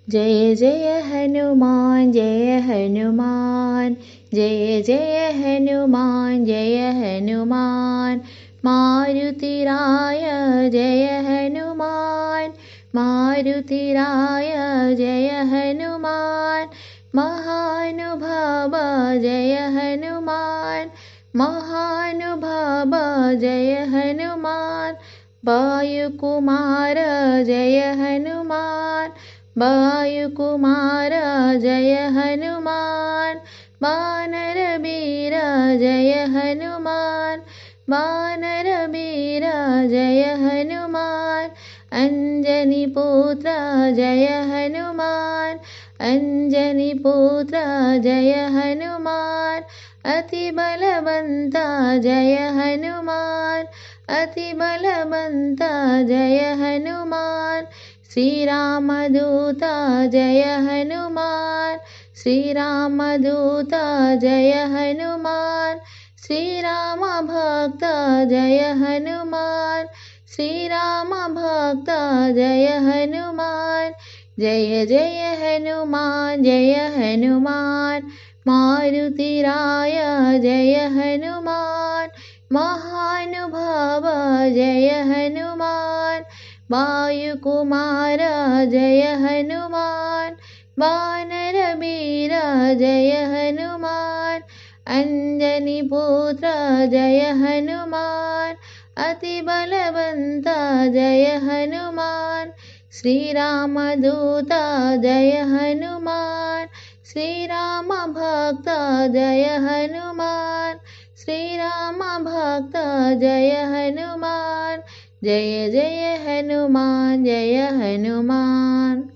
जय जय हनुमान जय हनुमान, जय जय हनुमान जय हनुमान। मारुतिराय जय हनुमान, मारुतिराय जय हनुमान। महानुभाव जय हनुमान, महानुभाव जय हनुमान। वायुकुमार जय हनुमान, वायुकुमार जय हनुमान। वानरवीर जय हनुमान, वानरवीर जय हनुमान। अंजनीपुत्र जय हनुमान, अंजनीपुत्र जय हनुमान। अतिबलवन्त जय हनुमान, अतिबलवन्त जय हनुमान। श्रीरामदूत जय हनुमान, श्रीरामदूत जय हनुमान। श्रीरामभक्त जय हनुमान, श्रीरामभक्त जय हनुमान। जय जय हनुमान जय हनुमान। मारुतिराय जय हनुमान, महानुभाव जय हनुमान। वायुकुमार जय हनुमान, वानरवीर जय हनुमान। अंजनीपुत्र जय हनुमान, अतिबलवन्त जय हनुमान। श्रीरामदूत जय हनुमान, श्रीरामभक्त जय हनुमान, श्रीरामभक्त जय हनुमान। जय जय हनुमान जय हनुमान।